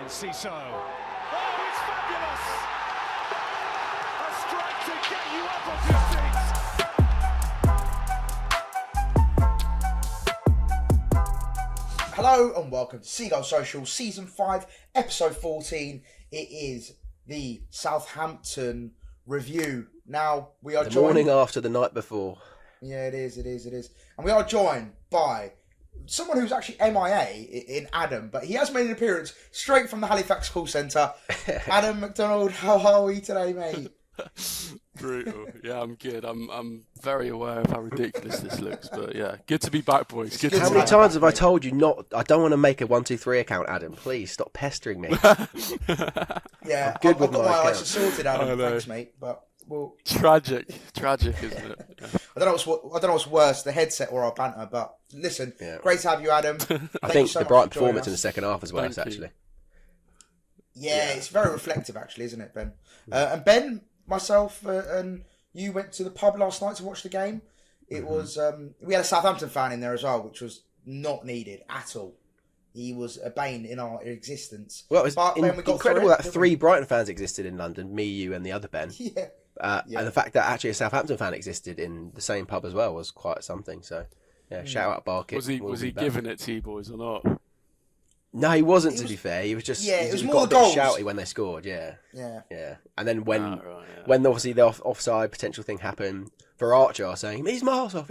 Ciso. Oh, it's fabulous! A strike to get you up off your seats. Hello and welcome to Seagulls Social, Season 5, Episode 14. It is the Southampton review. Now, we are the joined... morning after the night before. Yeah, it is. And we are joined by someone who's actually MIA in Adam, but he has made an appearance straight from the Halifax call centre. Adam McDonald, how are we today, mate? Brutal. Yeah, I'm good. I'm very aware of how ridiculous this looks, but yeah, good to be back, boys. Good How to many be times have I told you not? I don't want to make a 123 account, Adam. Please stop pestering me. Yeah, I'm good I've with got my my account. eyes sorted, Adam. I know. Thanks, mate. But well, Tragic, isn't it? Yeah. I don't know what's worse, the headset or our banter. But listen, Yeah. great to have you, Adam. I Thank think you so the much Brighton for joining performance in the us. second half was worse, Thank you. actually. Yeah, it's very reflective, actually, isn't it, Ben? And Ben, myself, and you went to the pub last night to watch the game. It was we had a Southampton fan in there as well, which was not needed at all. He was a bane in our existence. Well, it was But Ben, we got incredible through it, that didn't 3 Brighton fans existed in London, me, you and the other Ben. we? Yeah. Yeah. And the fact that actually a Southampton fan existed in the same pub as well was quite something. So, yeah, shout out Barkett. Was he giving it to you boys or not? No, he wasn't, to be fair. He was just it was he more got the a bit goals. shouty when they scored, yeah. Yeah. And then when Right, yeah. when obviously the offside potential thing happened, for Archer saying, he's miles off.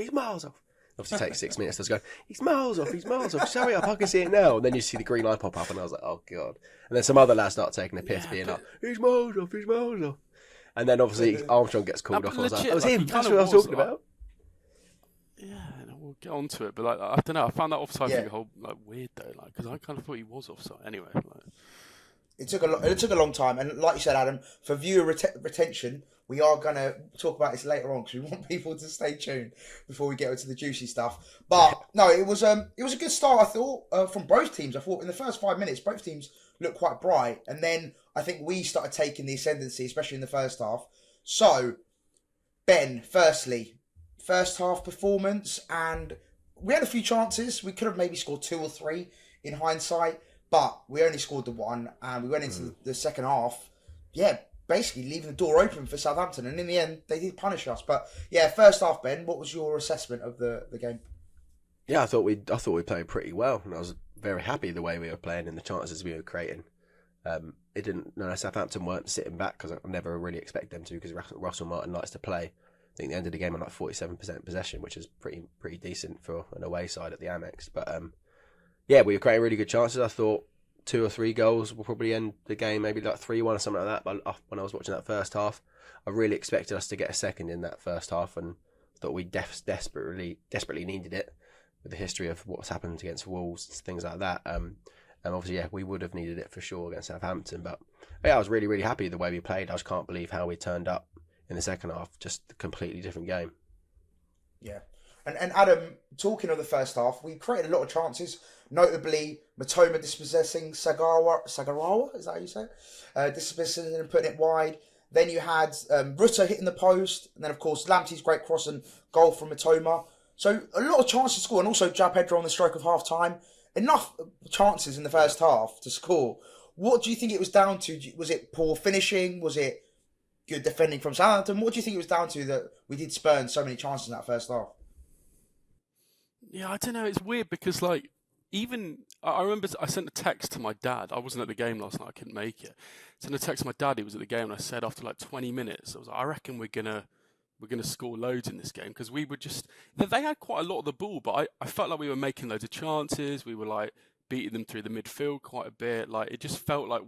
Obviously takes 6 minutes to go, he's miles off, just hurry up, I can see it now. And then you see the green line pop up and I was like, oh God. And then some other lads start taking a piss, being like, he's miles off. And then obviously Armstrong gets called No, off. but I was like, legit, that was like, him, he that's kinda what I was was, talking like- about. Yeah, no, we'll get on to it, but like, I don't know. I found that offside Yeah. thing a whole weird though, because I kind of thought he was offside anyway. It took a long time, and like you said, Adam, for viewer retention, we are gonna talk about this later on because we want people to stay tuned before we get into the juicy stuff. But no, it was a good start. I thought from both teams. I thought in the first 5 minutes, both teams looked quite bright, and then I think we started taking the ascendancy, especially in the first half. So, Ben, firstly, first half performance, and we had a few chances. We could have maybe scored 2 or 3 in hindsight. But we only scored the 1, and we went into the second half, basically leaving the door open for Southampton. And in the end, they did punish us. But yeah, first half, Ben, what was your assessment of the game? Yeah, I thought we played pretty well, and I was very happy the way we were playing and the chances we were creating. Southampton weren't sitting back because I never really expected them to, because Russell Martin likes to play. I think the end of the game on like 47% possession, which is pretty decent for an away side at the Amex. But yeah, we were creating really good chances. I thought 2 or 3 goals will probably end the game, maybe like 3-1 or something like that. But when I was watching that first half, I really expected us to get a second in that first half, and thought we desperately needed it with the history of what's happened against Wolves, things like that. And obviously, yeah, we would have needed it for sure against Southampton. But yeah, I was really, really happy the way we played. I just can't believe how we turned up in the second half. Just a completely different game. Yeah. And Adam, talking of the first half, we created a lot of chances, notably Mitoma dispossessing Sagarawa, is that how you say it? Dispossessing and putting it wide. Then you had Rutter hitting the post, and then of course Lamptey's great cross and goal from Mitoma. So a lot of chances to score, and also João Pedro on the stroke of half time. Enough chances in the first half to score. What do you think it was down to? Was it poor finishing? Was it good defending from Southampton? What do you think it was down to that we did spurn so many chances in that first half? Yeah, I don't know. It's weird because, like, even I remember I sent a text to my dad. I wasn't at the game last night. I couldn't make it. I sent a text to my dad. He was at the game, and I said after like 20 minutes, I was like, I reckon we're gonna score loads in this game, because we were just they had quite a lot of the ball, but I felt like we were making loads of chances. We were like beating them through the midfield quite a bit. Like it just felt like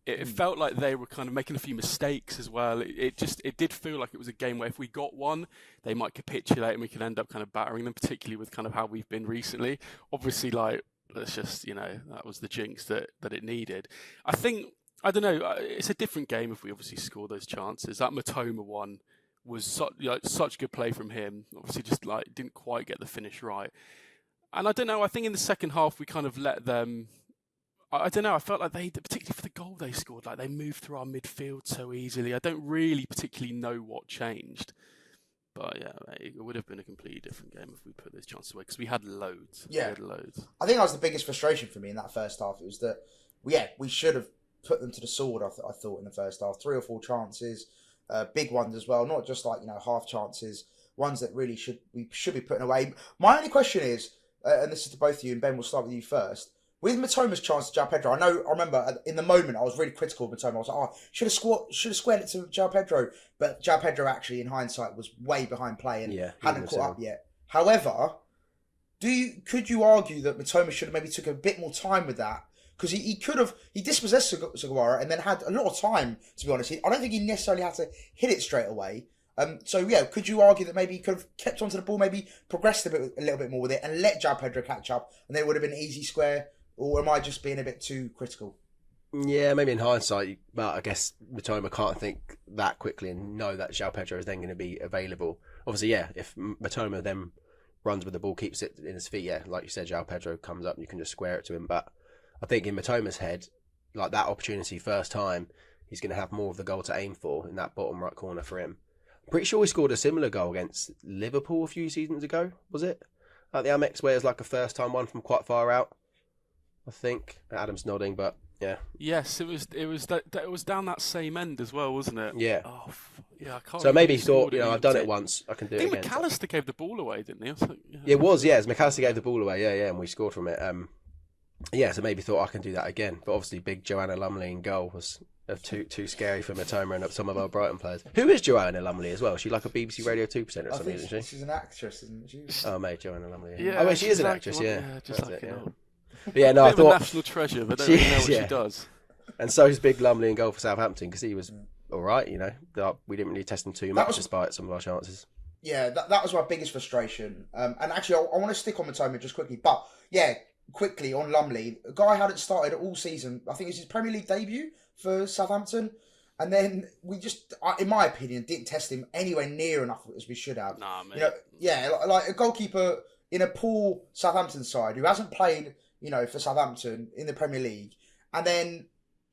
it felt like they were kind of making a few mistakes as well. It did feel like it was a game where if we got one, they might capitulate and we could end up kind of battering them, particularly with kind of how we've been recently. Obviously, like, let's just, that was the jinx that it needed. I don't know, it's a different game if we obviously score those chances. That Mitoma one was such good play from him. Obviously just like didn't quite get the finish right. And I don't know, I think in the second half we kind of let them... I don't know, I felt like they, particularly for the goal they scored, like they moved through our midfield so easily. I don't really particularly know what changed. But yeah, it would have been a completely different game if we put those chances away, because we had loads. Yeah. We had loads. I think that was the biggest frustration for me in that first half. It was that we should have put them to the sword. I thought in the first half, 3 or 4 chances, big ones as well, not just like half chances, ones that really we should be putting away. My only question is, and this is to both of you, and Ben, we'll start with you first. With Mitoma's chance to João Pedro, I remember in the moment I was really critical of Mitoma. I was like, should have squared it to João Pedro, but João Pedro actually, in hindsight, was way behind play and hadn't caught up yet. However, could you argue that Mitoma should have maybe took a bit more time with that? Because he dispossessed Sugawara and then had a lot of time, to be honest. I don't think he necessarily had to hit it straight away. Could you argue that maybe he could have kept onto the ball, maybe progressed a little bit more with it and let João Pedro catch up, and then it would have been an easy square? Or am I just being a bit too critical? Yeah, maybe in hindsight, but I guess Mitoma can't think that quickly and know that João Pedro is then going to be available. Obviously, if Mitoma then runs with the ball, keeps it in his feet, like you said, João Pedro comes up and you can just square it to him. But I think in Mitoma's head, like that opportunity first time, he's going to have more of the goal to aim for in that bottom right corner for him. I'm pretty sure he scored a similar goal against Liverpool a few seasons ago, was it? At the Amex, where it was like a first time one from quite far out. I think Adam's nodding, but yeah. Yes, it was down that same end as well, wasn't it? Yeah. Oh, yeah. I can't. So maybe he thought, it. I've done it once, I can do it again. I think McAllister gave the ball away, didn't he? It was, yeah. McAllister gave the ball away, and we scored from it. So maybe thought I can do that again. But obviously, big Joanna Lumley in goal was too scary for Mitoma and some of our Brighton players. Who is Joanna Lumley as well? Is she like a BBC Radio 2% or something, isn't she? She's an actress, isn't she? Oh, mate, Joanna Lumley. Yeah, she is an actress, yeah. Just like But yeah, no, I thought a national treasure, but don't really know what she does. And so is Big Lumley in goal for Southampton because he was all right. We didn't really test him too much despite some of our chances. Yeah, that was my biggest frustration. And actually, I want to stick on Mitoma just quickly, but quickly on Lumley, a guy hadn't started all season. I think it was his Premier League debut for Southampton, and then we just, in my opinion, didn't test him anywhere near enough as we should have. Nah, mate. Like a goalkeeper in a poor Southampton side who hasn't played, for Southampton in the Premier League, and then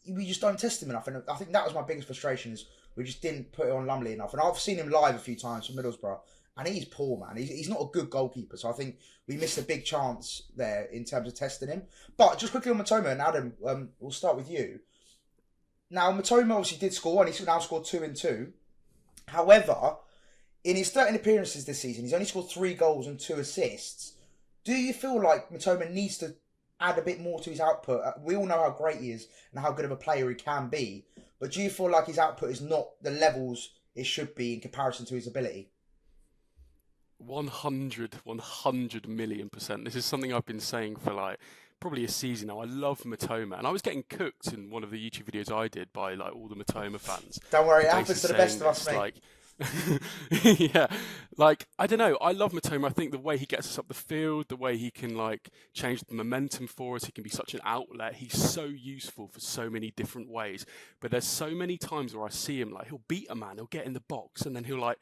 we just don't test him enough. And I think that was my biggest frustration, is we just didn't put it on Lumley enough. And I've seen him live a few times for Middlesbrough, and he's poor, man. He's not a good goalkeeper, so I think we missed a big chance there in terms of testing him. But just quickly on Mitoma, and Adam, we'll start with you. Now, Mitoma obviously did score, and he's now scored 2 and 2. However, in his 13 appearances this season, he's only scored 3 goals and 2 assists. Do you feel like Mitoma needs to add a bit more to his output? We all know how great he is and how good of a player he can be, but do you feel like his output is not the levels it should be in comparison to his ability? 100 million%. This is something I've been saying for probably a season now. I love Mitoma, and I was getting cooked in one of the YouTube videos I did by all the Mitoma fans. Don't worry, it happens to the best of us, mate. I don't know. I love Mitoma. I think the way he gets us up the field, the way he can change the momentum for us, he can be such an outlet. He's so useful for so many different ways. But there's so many times where I see him he'll beat a man, he'll get in the box, and then he'll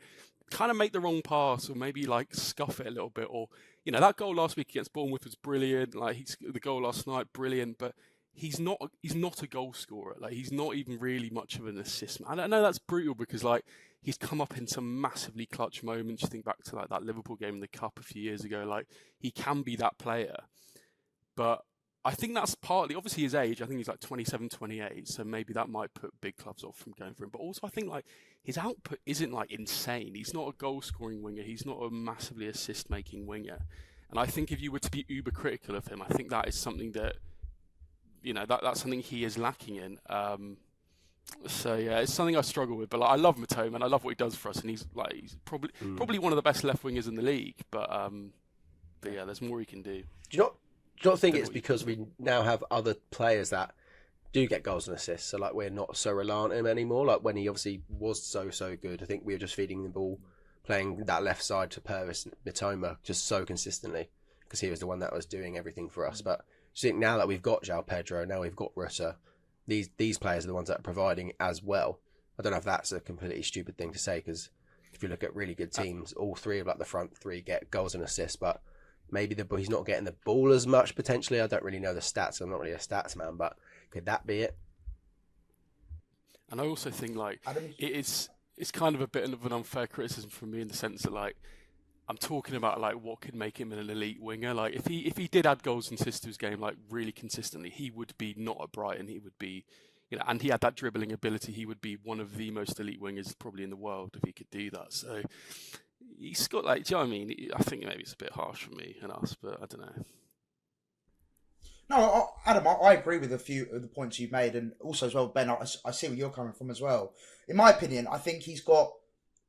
kind of make the wrong pass, or maybe scuff it a little bit, or that goal last week against Bournemouth was brilliant. The goal last night, brilliant, but he's not a goal scorer. He's not even really much of an assist man. I know that's brutal because he's come up in some massively clutch moments. You think back to that Liverpool game in the Cup a few years ago. He can be that player, but I think that's partly obviously his age. I think he's 27, 28, so maybe that might put big clubs off from going for him. But also, I think his output isn't insane. He's not a goal scoring winger. He's not a massively assist making winger. And I think if you were to be uber critical of him, I think that is something that that's something he is lacking in. So yeah, it's something I struggle with. But I love Mitoma and I love what he does for us, and he's probably one of the best left wingers in the league. But yeah, there's more he can do. Do you not think it's because we now have other players that do get goals and assists? So we're not so reliant on him anymore. When he obviously was so good, I think we were just feeding the ball, playing that left side to Purvis and Mitoma just so consistently because he was the one that was doing everything for us. But I think now that we've got João Pedro, now we've got Hurzeler, these players are the ones that are providing as well. I don't know if that's a completely stupid thing to say, because if you look at really good teams, all three of the front three get goals and assists, but maybe he's not getting the ball as much potentially. I don't really know the stats. I'm not really a stats man, but could that be it? And I also think it's kind of a bit of an unfair criticism from me in the sense that I'm talking about like what could make him an elite winger. Like if he did add goals and assists to his game like really consistently, he would be not at Brighton. He would be, and he had that dribbling ability. He would be one of the most elite wingers probably in the world if he could do that. So he's got like, do you know what I mean? I think maybe it's a bit harsh for me and us, but I don't know. No, Adam, I agree with a few of the points you've made, and also as well, Ben, I see where you're coming from as well. In my opinion, I think he's got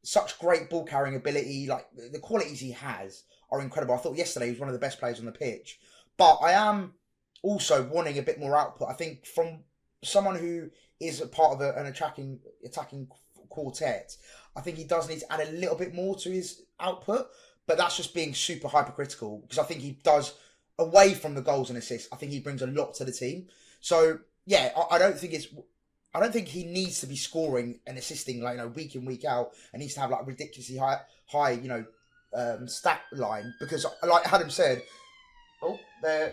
such great ball carrying ability. Like the qualities he has are incredible. I thought yesterday he was one of the best players on the pitch, but I am also wanting a bit more output. I think from someone who is a part of an attacking quartet, I think he does need to add a little bit more to his output. But that's just being super hypercritical, because I think he does. Away from the goals and assists, I think he brings a lot to the team. So yeah, I don't think he needs to be scoring and assisting like week in week out, and needs to have like ridiculously high stat line, because like Adam said,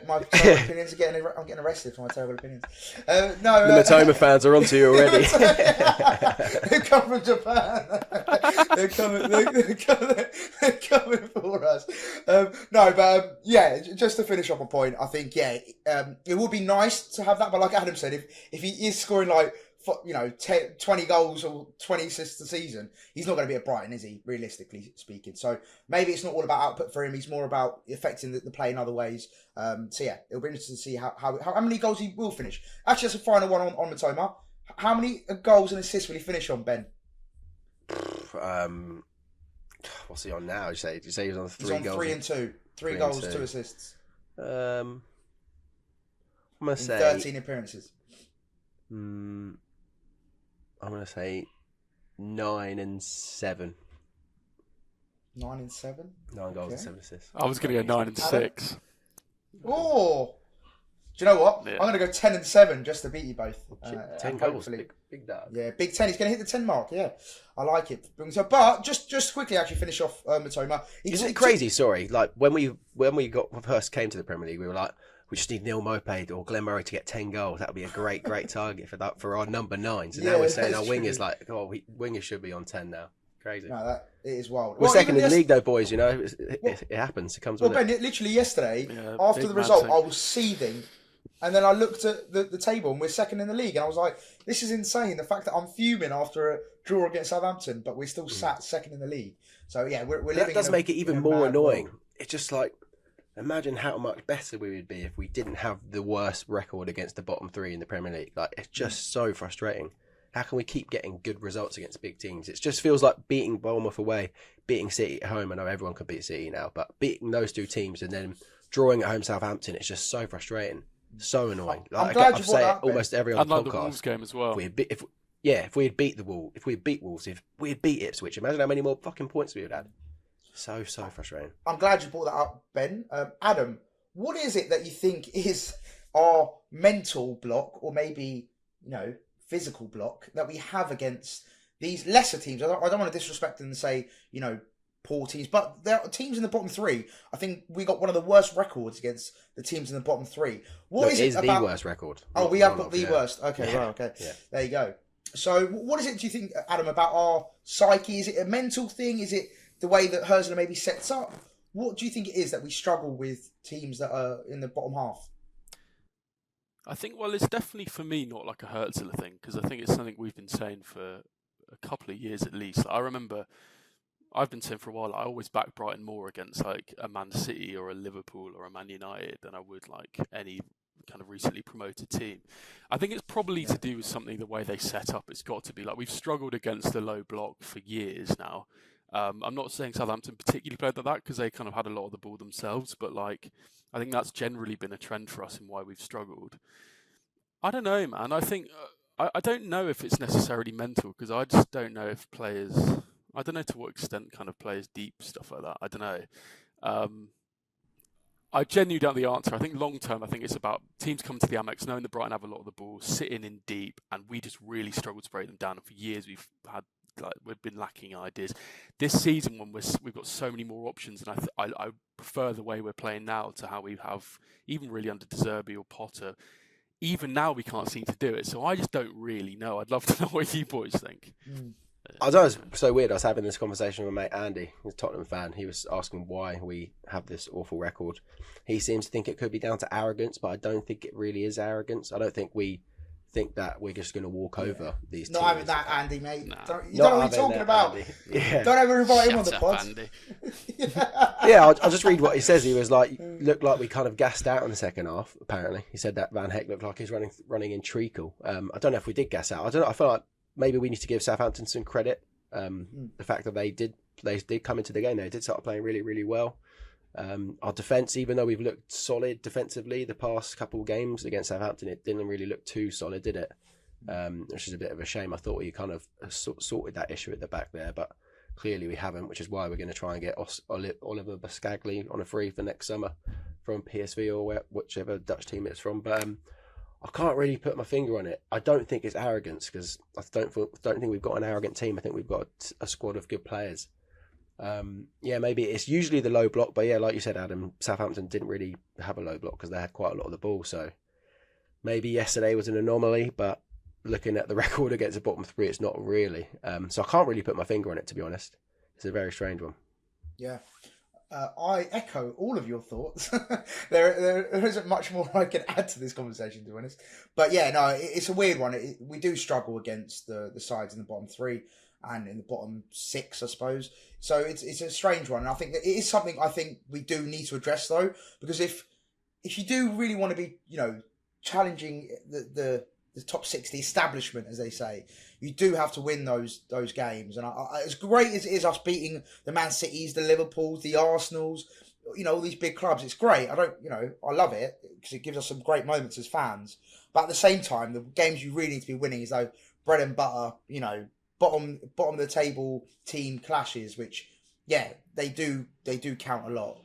my terrible opinions are I'm getting arrested for my terrible opinions. The Mitoma fans are onto you already. They come from Japan. They're coming for us. Just to finish up a point, I think it would be nice to have that, but like Adam said, if he is scoring like 20 goals or 20 assists a season, he's not going to be at Brighton, is he, realistically speaking? So maybe it's not all about output for him. He's more about affecting the play in other ways. It'll be interesting to see how many goals he will finish. Actually, that's a final one on Mitoma. How many goals and assists will he finish on, Ben? What's he on now? You say he was on 3 He's on goals? 3 and 2. 3 goals, 2 assists. I'm going to say 13 appearances. I'm going to say 9 and 7. 9 and 7? 9 goals and 7 assists. I was going to go 9 and 6. Oh! Do you know what? Yeah. I'm going to go 10 and 7 just to beat you both. 10 goals, big dad. Yeah, big 10. He's going to hit the 10 mark. Yeah, I like it. But just quickly, actually finish off Mitoma. Isn't it crazy? Sorry, like when we first came to the Premier League, we were like, we just need Neil Moped or Glenn Murray to get 10 goals. That would be a great target for our number 9. So now we're saying our wingers wingers should be on 10 now. Crazy. No, it is wild. We're second in the league though, boys. It happens. It comes with Ben, it. literally yesterday, after the result, I was seething. And then I looked at the table and we're second in the league. And I was like, this is insane. The fact that I'm fuming after a draw against Southampton, but we're still sat second in the league. So yeah, we're living. That does make it even more annoying. World. It's just like, imagine how much better we would be if we didn't have the worst record against the bottom 3 in the Premier League. Like, it's just so frustrating. How can we keep getting good results against big teams? It just feels like beating Bournemouth away, beating City at home. I know everyone can beat City now, but beating those 2 teams and then drawing at home Southampton, it's just so frustrating. So annoying. I'm glad you brought that, almost every other podcast. The Wolves game as well. If we had beat Wolves, if we had beat Ipswich, imagine how many more fucking points we would have had. So frustrating. I'm glad you brought that up, Ben. Adam, what is it that you think is our mental block, or maybe physical block, that we have against these lesser teams? I don't want to disrespect them and say poor teams, but there are teams in the bottom 3. I think we got one of the worst records against the teams in the bottom 3. What is it about the worst record? Oh, we have got the worst. Okay, yeah. Right, okay. Yeah. There you go. So, what is it, do you think, Adam, about our psyche? Is it a mental thing? Is it the way that Hurzeler maybe sets up? What do you think it is that we struggle with teams that are in the bottom half? I think, it's definitely for me not like a Hurzeler thing, because I think it's something we've been saying for a couple of years at least. I remember I've been saying for a while, I always back Brighton more against like a Man City or a Liverpool or a Man United than I would like any kind of recently promoted team. I think it's probably to do with something the way they set up. It's got to be like we've struggled against the low block for years now. I'm not saying Southampton particularly played like that because they kind of had a lot of the ball themselves, but like I think that's generally been a trend for us and why we've struggled. I don't know, man. I think I don't know if it's necessarily mental, because I just don't know if players. I don't know to what extent kind of players deep stuff like that. I don't know. I genuinely don't know the answer. I think long term, I think it's about teams coming to the Amex, knowing that Brighton have a lot of the ball, sitting in deep, and we just really struggle to break them down. And for years, we've been lacking ideas. This season, when we've got so many more options, and I prefer the way we're playing now to how we have even really under De Zerbi or Potter. Even now, we can't seem to do it. So I just don't really know. I'd love to know what you boys think. I don't know, it's so weird. I was having this conversation with my mate Andy, who's a Tottenham fan. He was asking why we have this awful record. He seems to think it could be down to arrogance, but I don't think it really is arrogance. I don't think we think that we're just going to walk over these Not teams. having that, Andy, mate. Nah. You don't know what you're talking about. Yeah. Don't ever invite him on the Shut pod. up, Andy. Yeah, I'll just read what he says. He was like, looked like we kind of gassed out in the second half, apparently. He said that Van Heck looked like he's running in treacle. I don't know if we did gas out. I don't know. I feel like maybe we need to give Southampton some credit. The fact that they did come into the game, they did start playing really, really well. Our defence, even though we've looked solid defensively the past couple of games against Southampton, it didn't really look too solid, did it? Which is a bit of a shame. I thought we kind of sorted that issue at the back there, but clearly we haven't, which is why we're going to try and get Oliver Buscagli on a free for next summer from PSV or whichever Dutch team it's from. But I can't really put my finger on it. I don't think it's arrogance, because I don't think we've got an arrogant team. I think we've got a squad of good players. Yeah, maybe it's usually the low block, but yeah, like you said, Adam, Southampton didn't really have a low block because they had quite a lot of the ball. So maybe yesterday was an anomaly, but looking at the record against the bottom three, it's not really. So I can't really put my finger on it, to be honest. It's a very strange one. Yeah. I echo all of your thoughts. there isn't much more I can add to this conversation, to be honest. But yeah, no, it's a weird one. We do struggle against the sides in the bottom three and in the bottom six, I suppose. So it's a strange one. And I think that it is something I think we do need to address, though, because if you do really want to be, challenging the top six, the establishment, as they say, you do have to win those games. And as great as it is us beating the Man Cities, the Liverpools, the Arsenals, all these big clubs, it's great. I love it because it gives us some great moments as fans. But at the same time, the games you really need to be winning is those bread and butter, bottom of the table team clashes, which, yeah, they do count a lot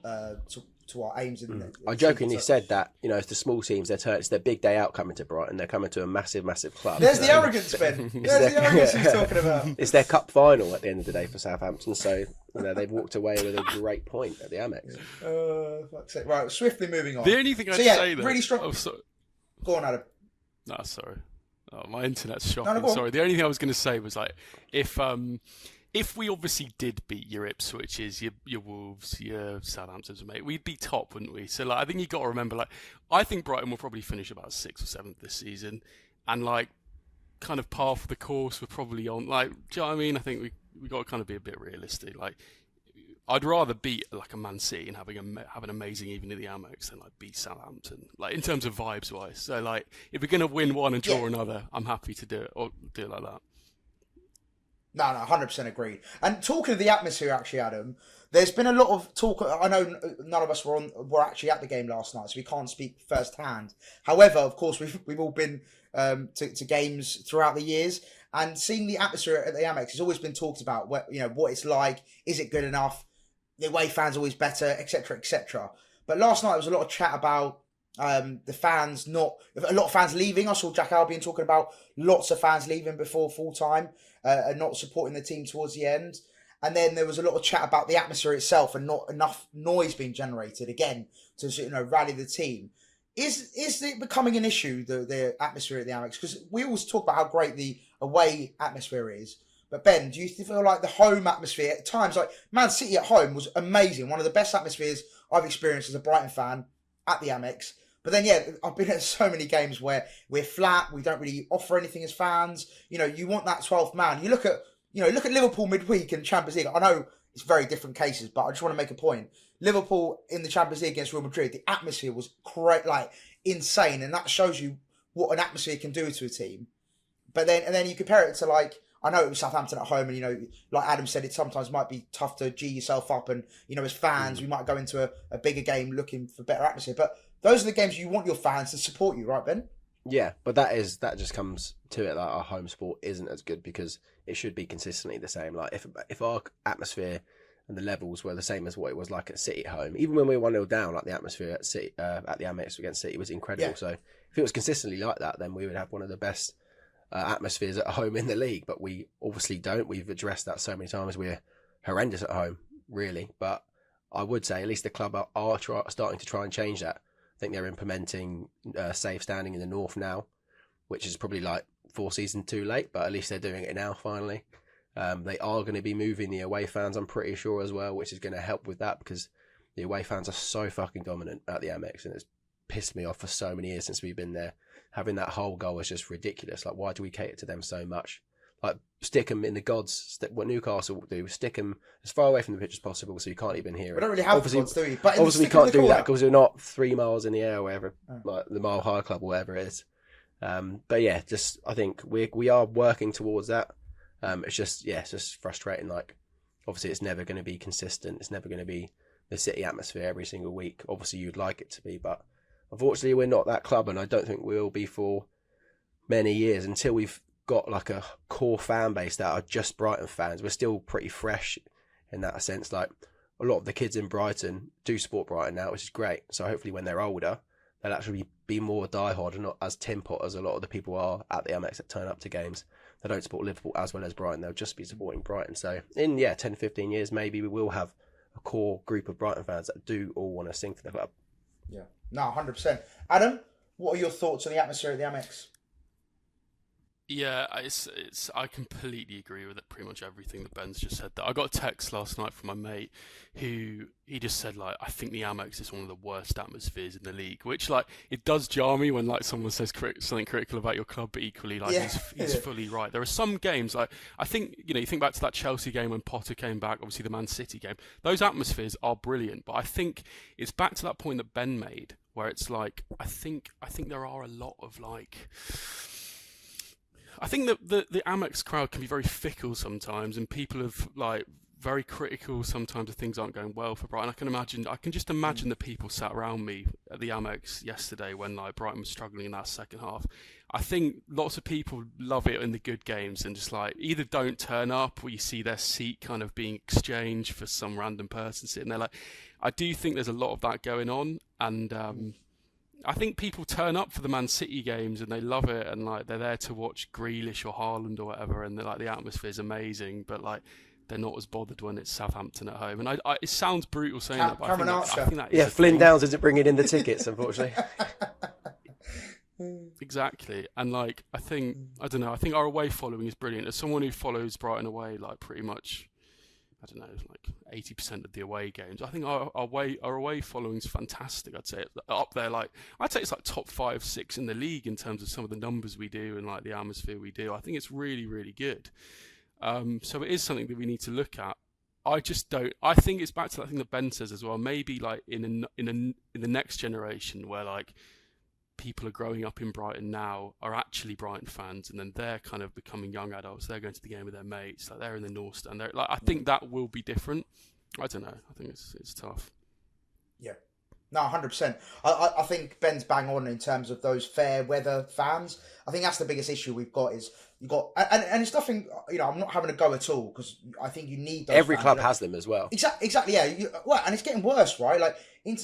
to our aims. I jokingly said that, it's the small teams, it's their big day out coming to Brighton. They're coming to a massive, massive club. There's the arrogance, Ben. There's the arrogance he's talking about. It's their cup final at the end of the day for Southampton, so they've walked away with a great point at the Amex. Fuck's sake. Right, swiftly moving on. The only thing I'd say, though... really strong... Oh, sorry. Go on, Adam. No, sorry. Oh, my internet's shocking. No, sorry. The only thing I was going to say was, if we obviously did beat your Ipswiches, your Wolves, your Southamptons, mate, we'd be top, wouldn't we? So, I think you got to remember, I think Brighton will probably finish about 6th or 7th this season, and kind of par for the course, we're probably on. Do you know what I mean? I think we got to kind of be a bit realistic. I'd rather beat a Man City and have an amazing evening at the Amex than beat Southampton. In terms of vibes wise. So if we're gonna win one and draw another, I'm happy to do it or do it like that. No, 100% agreed. And talking of the atmosphere, actually, Adam, there's been a lot of talk. I know none of us were actually at the game last night, so we can't speak firsthand. However, of course, we've all been to games throughout the years, and seeing the atmosphere at the Amex has always been talked about. What it's like, is it good enough? The away fans always better, etc., etc. But last night there was a lot of chat about the fans a lot of fans leaving. I saw Jack Albion talking about lots of fans leaving before full time and not supporting the team towards the end. And then there was a lot of chat about the atmosphere itself and not enough noise being generated again to rally the team. Is it becoming an issue, the atmosphere at the Amex? Because we always talk about how great the away atmosphere is. But Ben, do you feel like the home atmosphere at times, Man City at home was amazing, one of the best atmospheres I've experienced as a Brighton fan at the Amex. But then, yeah, I've been at so many games where we're flat, we don't really offer anything as fans. You want that 12th man. You look at Liverpool midweek in Champions League. I know it's very different cases, but I just want to make a point. Liverpool in the Champions League against Real Madrid, the atmosphere was great, insane, and that shows you what an atmosphere can do to a team. But then you compare it to I know it was Southampton at home, and like Adam said, it sometimes might be tough to G yourself up, and as fans, we might go into a bigger game looking for better atmosphere. But those are the games you want your fans to support you, right, Ben? Yeah, but that just comes to it that our home sport isn't as good because it should be consistently the same. If our atmosphere and the levels were the same as what it was like at City at home, even when we were 1-0 down, the atmosphere at City at the Amex against City was incredible. Yeah. So if it was consistently like that, then we would have one of the best atmospheres at home in the league, but we obviously don't. We've addressed that so many times. We're horrendous at home, really. But I would say at least the club are starting to try and change that. I think they're implementing safe standing in the north now, which is probably 4 seasons too late, but at least they're doing it now finally. They are going to be moving the away fans, I'm pretty sure, as well, which is going to help with that because the away fans are so fucking dominant at the Amex, and it's pissed me off for so many years since we've been there. Having that whole goal is just ridiculous. Like, why do we cater to them so much? Like, stick them in the gods. What Newcastle will do, stick them as far away from the pitch as possible so you can't even hear it. We don't really have obviously, gods, do we? But obviously we can't do that because we're not 3 miles in the air or whatever, like the Mile High Club or whatever it is. But yeah, just I think we are working towards that. It's just frustrating. Like, obviously it's never going to be consistent. It's never going to be the City atmosphere every single week. Obviously you'd like it to be, but unfortunately we're not that club, and I don't think we'll be for many years until we've got like a core fan base that are just Brighton fans. We're still pretty fresh in that sense. Like, a lot of the kids in Brighton do support Brighton now, which is great. So hopefully when they're older, they'll actually be more diehard and not as tin pot as a lot of the people are at the Amex that turn up to games. They don't support Liverpool as well as Brighton. They'll just be supporting Brighton. So in 10, 15 years, maybe we will have a core group of Brighton fans that do all want to sing for the club. Yeah, no, 100%. Adam, what are your thoughts on the atmosphere at the Amex? Yeah, it's. I completely agree with it. Pretty much everything that Ben's just said. That I got a text last night from my mate, who he just said, like, I think the Amex is one of the worst atmospheres in the league. Which, like, it does jar me when, like, someone says something critical about your club, but equally, like, he's fully right. There are some games, like, I think, you think back to that Chelsea game when Potter came back. Obviously, the Man City game. Those atmospheres are brilliant, but I think it's back to that point that Ben made, where it's like, I think there are a lot of, like, I think that the Amex crowd can be very fickle sometimes, and people are like very critical sometimes if things aren't going well for Brighton. I can just imagine the people sat around me at the Amex yesterday when like Brighton was struggling in that second half. I think lots of people love it in the good games and just like either don't turn up or you see their seat kind of being exchanged for some random person sitting there. Like, I do think there's a lot of that going on, and I think people turn up for the Man City games and they love it, and like they're there to watch Grealish or Haaland or whatever, and they're like, the atmosphere's amazing, but like they're not as bothered when it's Southampton at home. And it sounds brutal saying that, but I think that is Flynn Downs isn't bringing in the tickets, unfortunately. Exactly, and like I don't know. I think our away following is brilliant. As someone who follows Brighton away, like pretty much, I don't know, like 80% of the away games. I think our away following is fantastic. I'd say up there, like I'd say it's like top 5, 6 in the league in terms of some of the numbers we do and like the atmosphere we do. I think it's really, really good. So it is something that we need to look at. I just don't. I think it's back to that thing that Ben says as well. Maybe like in the next generation where like people are growing up in Brighton now are actually Brighton fans, and then they're kind of becoming young adults. They're going to the game with their mates, like they're in the North Stand. Like I think that will be different. I don't know. I think it's tough. Yeah, no, 100%. I think Ben's bang on in terms of those fair weather fans. I think that's the biggest issue we've got is you got and it's nothing. I'm not having a go at all because I think you need those. Every fans, club has them as well. Exactly. Yeah. And it's getting worse, right? Like. We've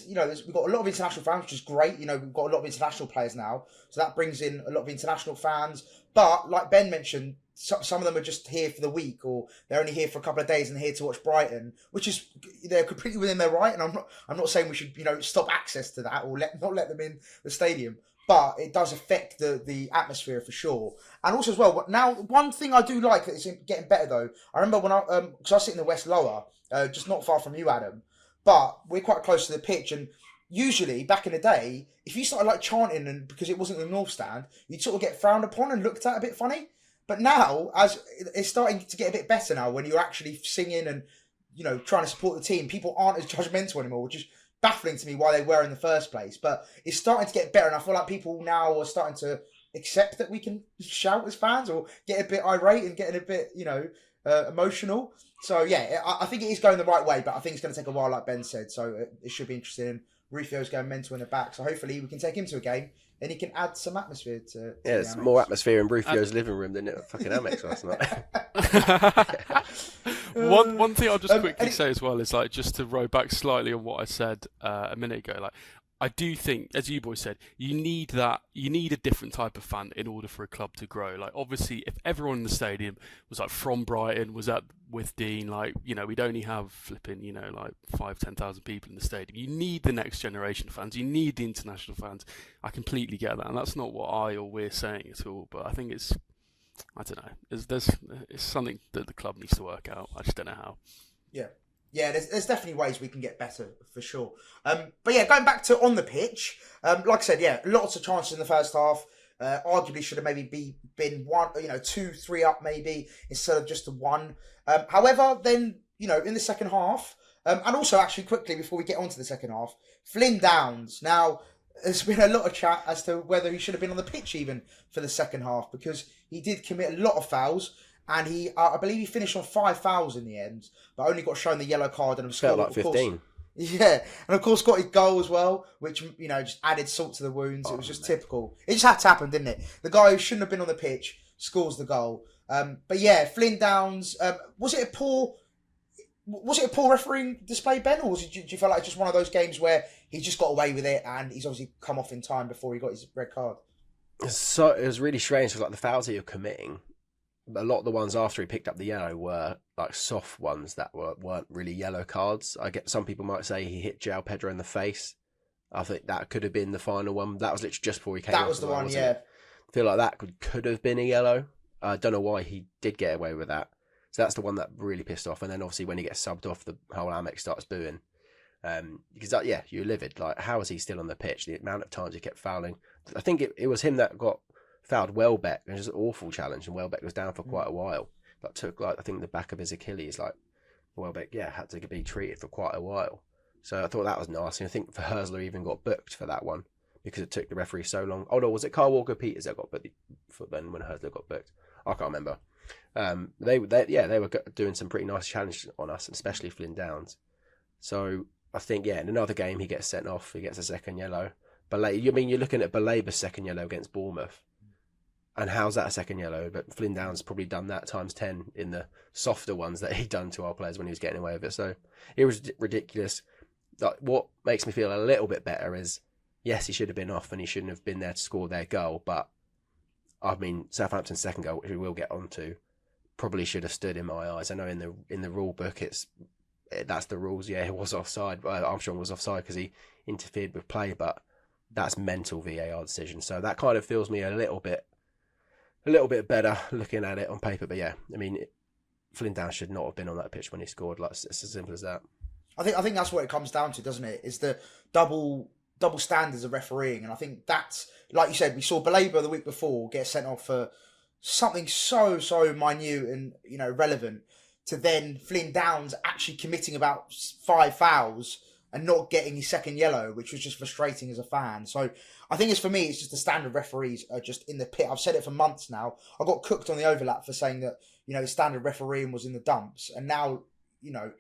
got a lot of international fans, which is great. We've got a lot of international players now, so that brings in a lot of international fans. But like Ben mentioned, some of them are just here for the week, or they're only here for a couple of days and here to watch Brighton, which is they're completely within their right. And I'm not saying we should stop access to that or not let them in the stadium. But it does affect the atmosphere for sure. And also as well, now one thing I do like that is getting better though. I remember when because I sit in the West Lower, just not far from you, Adam. But we're quite close to the pitch, and usually back in the day, if you started like chanting and because it wasn't the North Stand, you'd sort of get frowned upon and looked at a bit funny. But now, as it's starting to get a bit better now, when you're actually singing and trying to support the team, people aren't as judgmental anymore, which is baffling to me why they were in the first place. But it's starting to get better, and I feel like people now are starting to accept that we can shout as fans or get a bit irate and getting a bit emotional. So yeah, I think it is going the right way, but I think it's going to take a while, like Ben said. So it should be interesting. Rufio's going mental in the back, so hopefully we can take him to a game and he can add some atmosphere to. Yeah, there's more atmosphere in Rufio's living room than at fucking Amex last night. One thing I'll just quickly say as well is like just to row back slightly on what I said a minute ago. Like I do think, as you boys said, you need a different type of fan in order for a club to grow. Like obviously, if everyone in the stadium was like from Brighton, was with Dean, like we'd only have flipping like 5,000-10,000 people in the stadium. You need the next generation of fans. You need the international fans. I completely get that, and that's not what I or we're saying at all. But I think it's I don't know. It's something that the club needs to work out. I just don't know how. Yeah, there's definitely ways we can get better for sure. But yeah, going back to on the pitch, like I said, yeah, lots of chances in the first half. Arguably should have maybe been 2-3 up maybe instead of just the one. However, then in the second half, and also actually quickly before we get on to the second half, Flynn Downs. Now there's been a lot of chat as to whether he should have been on the pitch even for the second half because he did commit a lot of fouls. And I believe he finished on 5 fouls in the end, but only got shown the yellow card and felt like 15. Yeah, and of course got his goal as well, which just added salt to the wounds. It was just typical. It just had to happen, didn't it? The guy who shouldn't have been on the pitch scores the goal. But yeah, Flynn Downs. Was it a poor refereeing display, Ben, or do you feel like it's just one of those games where he just got away with it and he's obviously come off in time before he got his red card? So it was really strange because like the fouls that you're committing. A lot of the ones after he picked up the yellow were like soft ones that weren't really yellow cards. I get some people might say he hit João Pedro in the face. I think that could have been the final one. That was literally just before he came. That was the one, yeah. I feel like that could have been a yellow. I don't know why he did get away with that. So that's the one that really pissed off. And then obviously when he gets subbed off, the whole Amex starts booing. Because you're livid. Like, how is he still on the pitch? The amount of times he kept fouling. I think it was him that got fouled Welbeck. It was just an awful challenge, and Welbeck was down for quite a while. That took I think the back of his Achilles. Welbeck, had to be treated for quite a while. So I thought that was nasty. I think Hurzeler even got booked for that one because it took the referee so long. Oh no, was it Kyle Walker-Peters that got booked for then when Hurzeler got booked? I can't remember. They were doing some pretty nice challenges on us, especially Flynn Downs. So I think in another game he gets sent off. He gets a second yellow. You're looking at Balaba's second yellow against Bournemouth. And how's that a second yellow? But Flynn Downs probably done that times 10 in the softer ones that he'd done to our players when he was getting away with it. So it was ridiculous. What makes me feel a little bit better is, yes, he should have been off and he shouldn't have been there to score their goal. But, I mean, Southampton's second goal, which we will get onto, probably should have stood in my eyes. I know in the rule book, that's the rules. Yeah, it was offside. Armstrong was offside because he interfered with play, but that's mental VAR decision. So that kind of feels me a little bit better looking at it on paper. But yeah, I mean, Flynn Downs should not have been on that pitch when he scored. It's as simple as that. I think that's what it comes down to, doesn't it? Is the double standards of refereeing. And I think that's, like you said, we saw Baleba the week before get sent off for something so minute and relevant, to then Flynn Downs actually committing about 5 fouls and not getting his second yellow, which was just frustrating as a fan. So I think it's just the standard referees are just in the pit. I've said it for months now. I got cooked on the overlap for saying that, the standard refereeing was in the dumps. And now,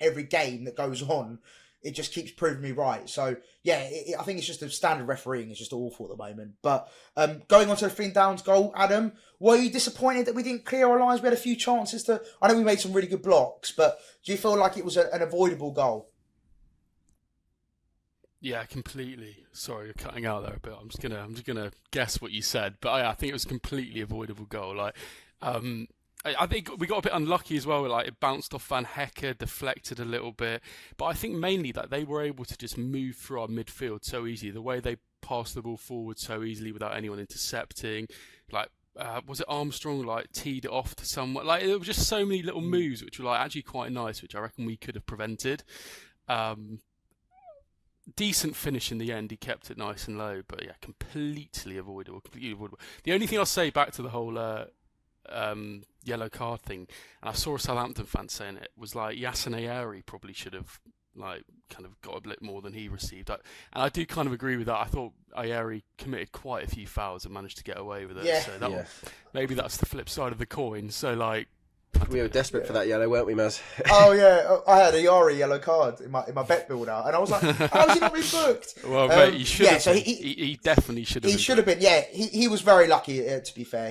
every game that goes on, it just keeps proving me right. So yeah, I think it's just the standard refereeing is just awful at the moment. But going on to the Flynn Downs goal, Adam, were you disappointed that we didn't clear our lines? We had a few chances I know we made some really good blocks, but do you feel like it was an avoidable goal? Yeah, completely. Sorry, you're cutting out there a bit. I'm just gonna guess what you said, but I think it was a completely avoidable goal. I think we got a bit unlucky as well. It bounced off Van Hecker, deflected a little bit, but I think mainly that they were able to just move through our midfield so easily. The way they passed the ball forward so easily without anyone intercepting. Was it Armstrong teed it off to someone? There were just so many little moves which were actually quite nice, which I reckon we could have prevented. Decent finish in the end. He kept it nice and low, but yeah, completely avoidable. The only thing I'll say back to the whole yellow card thing, and I saw a Southampton fan saying it, was Yasin Ayari probably should have kind of got a bit more than he received. And I do kind of agree with that. I thought Ayari committed quite a few fouls and managed to get away with it. Yeah. So maybe that's the flip side of the coin. So we were desperate for that yellow, weren't we, Maz? Oh yeah, I had a Yari yellow card in my bet builder, and I was like, "How's he not been booked?" Well, mate, he should. Yeah, so he definitely should have. He should have been. Yeah, he was very lucky. To be fair,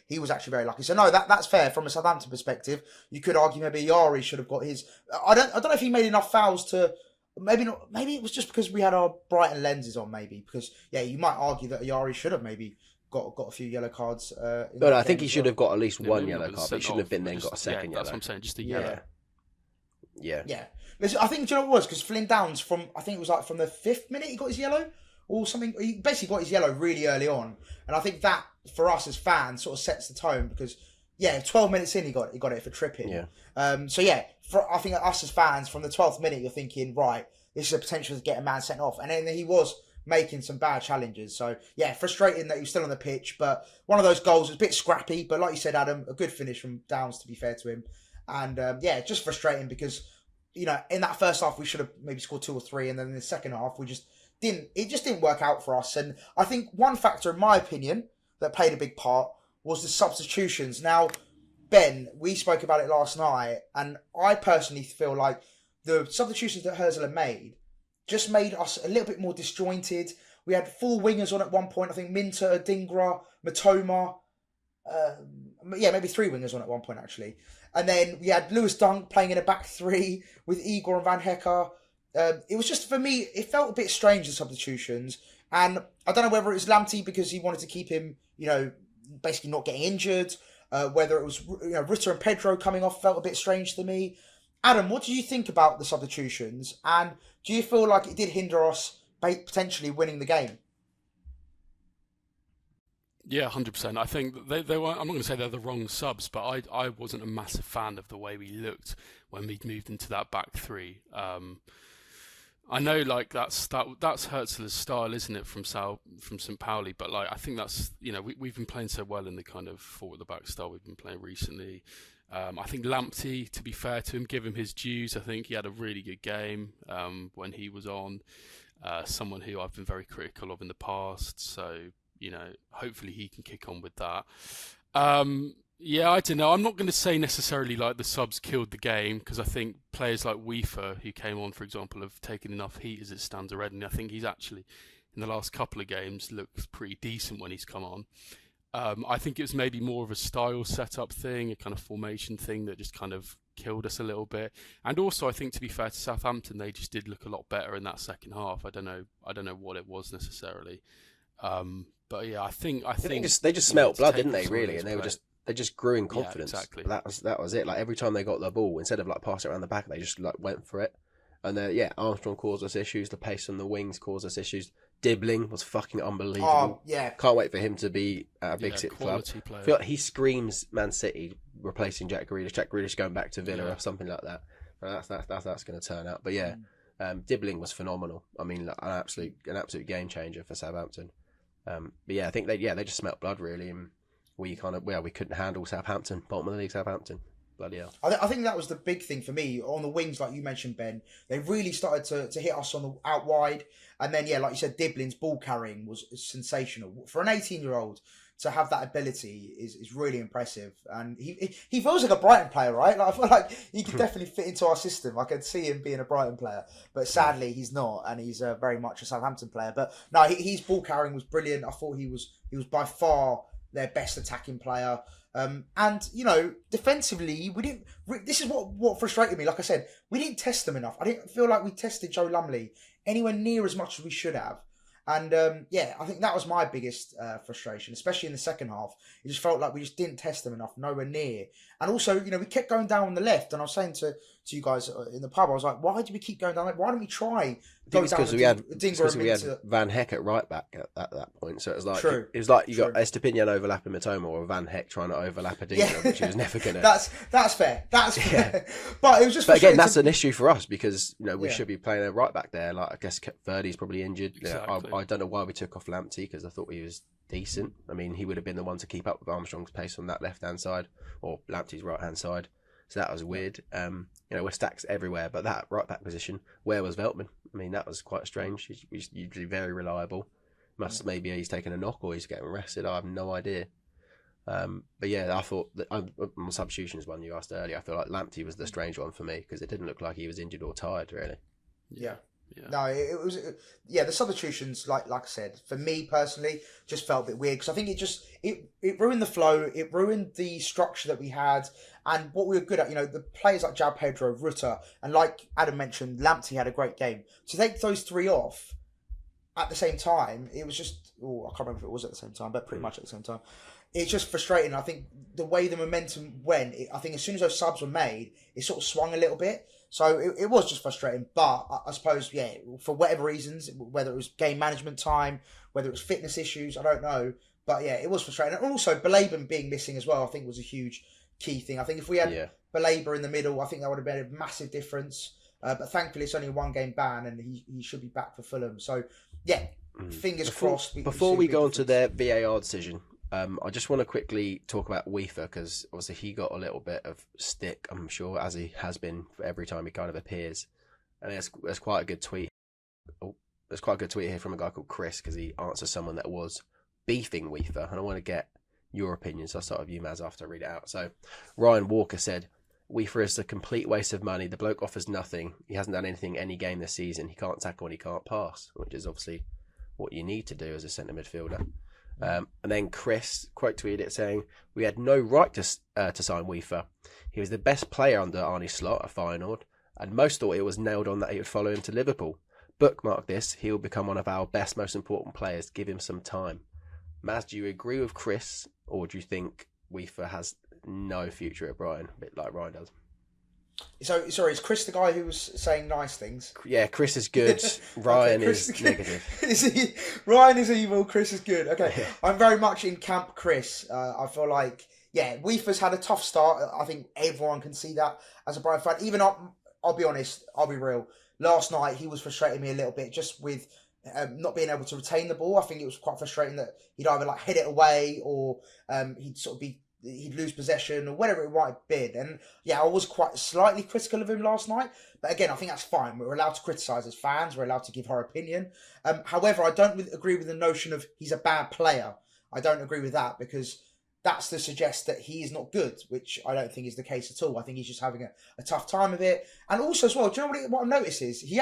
he was actually very lucky. So no, that's fair from a Southampton perspective. You could argue maybe Yari should have got his. I don't know if he made enough fouls to. Maybe not. Maybe it was just because we had our Brighton lenses on. Maybe because you might argue that Yari should have maybe got a few yellow cards. I think he should have got at least one yellow card, but he shouldn't have been then got a second yellow. That's what I'm saying, just a yellow. Yeah. Listen, I think, do you know what it was? Because Flynn Downs, from the 5th minute he got his yellow or something. He basically got his yellow really early on. And I think that, for us as fans, sort of sets the tone because, Yeah, 12 minutes in, he got it for tripping. Yeah. So yeah, I think us as fans, from the 12th minute, you're thinking, right, this is a potential to get a man sent off, and then he was making some bad challenges. So yeah, frustrating that he was still on the pitch, but one of those goals was a bit scrappy, but like you said, Adam, a good finish from Downs, to be fair to him, and yeah, just frustrating because, you know, in that first half we should have maybe scored 2 or 3, and then in the second half we just didn't. It just didn't work out for us, and I think one factor, in my opinion, that played a big part was the substitutions. Now, Ben, we spoke about it last night, and I personally feel like the substitutions that Hurzeler made just made us a little bit more disjointed. We had 4 wingers on at one point. I think Minter, Dingra, Mitoma. Maybe 3 wingers on at one point, actually. And then we had Lewis Dunk playing in a back 3 with Igor and Van Hecker. It was just, for me, it felt a bit strange, the substitutions. And I don't know whether it was Lamptey because he wanted to keep him, you know, basically not getting injured. Whether it was, you know, Rutter and Pedro coming off felt a bit strange to me. Adam, what do you think about the substitutions? And do you feel like it did hinder us potentially winning the game? Yeah, 100%. I think they were. I'm not going to say they're the wrong subs, but I wasn't a massive fan of the way we looked when we moved into that back 3. I know, like that's Hurzeler's style, isn't it, from St. Pauli? But like, I think that's, you know, we've been playing so well in the kind of 4 at the back style we've been playing recently. I think Lamptey, to be fair to him, give him his dues. I think he had a really good game when he was on. Someone who I've been very critical of in the past. So, you know, hopefully he can kick on with that. Yeah, I don't know. I'm not going to say necessarily like the subs killed the game, because I think players like Weaver, who came on, for example, have taken enough heat as it stands already. And I think he's actually, in the last couple of games, looked pretty decent when he's come on. I think it was maybe more of a style setup thing, a kind of formation thing that just kind of killed us a little bit. And also, I think, to be fair to Southampton, they just did look a lot better in that second half. I don't know what it was necessarily. But yeah, I think they just smelt blood, didn't they? Really, and they just grew in confidence. Yeah, exactly. That was it. Like, every time they got the ball, instead of like passing around the back, they just like went for it. And Armstrong caused us issues. The pace on the wings caused us issues. Dibbling was fucking unbelievable. Yeah. Can't wait for him to be at a big City club. Player. I feel like he screams Man City replacing Jack Grealish. Jack Grealish going back to Villa or something like that. That's going to turn out. But yeah, Dibbling was phenomenal. I mean, an absolute game changer for Southampton. But yeah, I think they just smelt blood really, and we couldn't handle Southampton, bottom of the league Southampton. Bloody hell. I think that was the big thing for me on the wings, like you mentioned, Ben. They really started to hit us on the out wide, and then like you said, Dibbling's ball carrying was sensational for an 18-year-old. To have that ability is really impressive, and he feels like a Brighton player, right? Like, I feel like he could definitely fit into our system. I could see him being a Brighton player, but sadly he's not, and he's very much a Southampton player. But no, his ball carrying was brilliant. I thought he was by far their best attacking player. And you know, defensively, we didn't. This is what frustrated me. Like I said, we didn't test them enough. I didn't feel like we tested Joe Lumley anywhere near as much as we should have. And I think that was my biggest frustration, especially in the second half. It just felt like we just didn't test them enough, nowhere near. And also, you know, we kept going down on the left. And I was saying to you guys in the pub, I was like, why do we keep going down? Why don't we try go down? Because we had Van Heck at right back at that point. So it was like True. It was like you got Estepinian overlapping Mitoma, or Van Heck trying to overlap a Dingra, which he was never gonna. That's fair. That's fair. But it was just. But again, that's an issue for us, because you know we should be playing a right back there. Like, I guess Verdi's probably injured. Exactly. I don't know why we took off Lamptey, because I thought he was decent. I mean, he would have been the one to keep up with Armstrong's pace on that left-hand side, or Lamptey's right-hand side. So that was weird. You know, we're stacks everywhere, but that right-back position, where was Veltman? I mean, that was quite strange. He's usually very reliable. Maybe he's taken a knock or he's getting arrested. I have no idea. But yeah, I thought that on substitutions one you asked earlier, I feel like Lamptey was the strange one for me, because it didn't look like he was injured or tired, really. Yeah. No, it was the substitutions, like I said, for me personally, just felt a bit weird, because I think it ruined the flow, it ruined the structure that we had and what we were good at. You know, the players like João Pedro, Rutter, and like Adam mentioned, Lamptey had a great game. To take those 3 off at the same time, it was just, I can't remember if it was at the same time, but pretty much at the same time. It's just frustrating. I think the way the momentum went, I think as soon as those subs were made, it sort of swung a little bit. So it was just frustrating. But I suppose, for whatever reasons, whether it was game management time, whether it was fitness issues, I don't know. But yeah, it was frustrating. And also, Belaban being missing as well, I think was a huge key thing. I think if we had Belaban in the middle, I think that would have been a massive difference. But thankfully, it's only a 1-game ban, and he should be back for Fulham. So yeah, fingers crossed. Before we go on to their VAR decision, I just want to quickly talk about Weaver, because obviously he got a little bit of stick, I'm sure, as he has been for every time he kind of appears. And there's quite a good tweet. There's quite a good tweet here from a guy called Chris, because he answers someone that was beefing Weaver, and I want to get your opinion. So I'll start with you, Maz, after I read it out. So Ryan Walker said, Weaver is a complete waste of money. The bloke offers nothing. He hasn't done anything any game this season. He can't tackle and he can't pass, which is obviously what you need to do as a centre midfielder. And then Chris quote tweeted it saying, we had no right to sign Weaver. He was the best player under Arne Slot at Feyenoord, and most thought it was nailed on that he would follow him to Liverpool. Bookmark this. He will become one of our best, most important players. Give him some time. Maz, do you agree with Chris, or do you think Weaver has no future at Brighton, a bit like Ryan does? So, sorry, is Chris the guy who was saying nice things? Yeah, Chris is good. Ryan is negative. Ryan is evil, Chris is good. Okay, yeah. I'm very much in camp Chris. I feel like, yeah, Weaver's had a tough start. I think everyone can see that as a Brighton fan. Even I'll be honest, I'll be real. Last night, he was frustrating me a little bit just with not being able to retain the ball. I think it was quite frustrating that he'd either like head it away or he'd lose possession or whatever it might have been. And yeah, I was quite slightly critical of him last night. But again, I think that's fine. We're allowed to criticise as fans. We're allowed to give our opinion. However, I don't agree with the notion of he's a bad player. I don't agree with that, because that's to suggest that he is not good, which I don't think is the case at all. I think he's just having a tough time of it. And also as well, do you know what I've noticed is he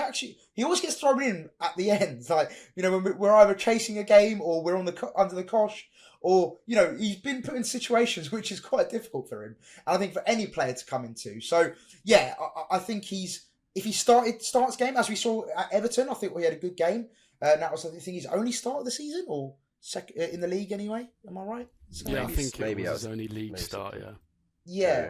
always gets thrown in at the end. Like, you know, when we're either chasing a game or we're under the cosh, or, you know, he's been put in situations which is quite difficult for him. And I think for any player to come into. So, yeah, I think if he starts game, as we saw at Everton, I think we had a good game. That was, I think, his only start of the season, or second in the league anyway. Am I right? So yeah, I think maybe it was his only league start, yeah. Yeah.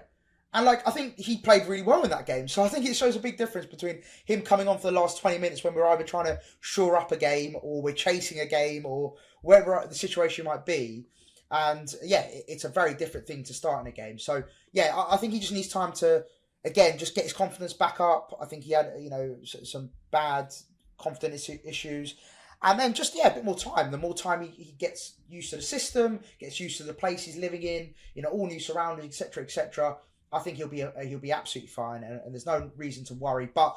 And, like, I think he played really well in that game. So I think it shows a big difference between him coming on for the last 20 minutes when we're either trying to shore up a game or we're chasing a game or wherever the situation might be. And, yeah, it's a very different thing to start in a game. So, yeah, I think he just needs time to, again, just get his confidence back up. I think he had, you know, some bad confidence issues. And then just, yeah, a bit more time. The more time he gets used to the system, gets used to the place he's living in, you know, all new surroundings, etc., I think he'll be absolutely fine, and there's no reason to worry. But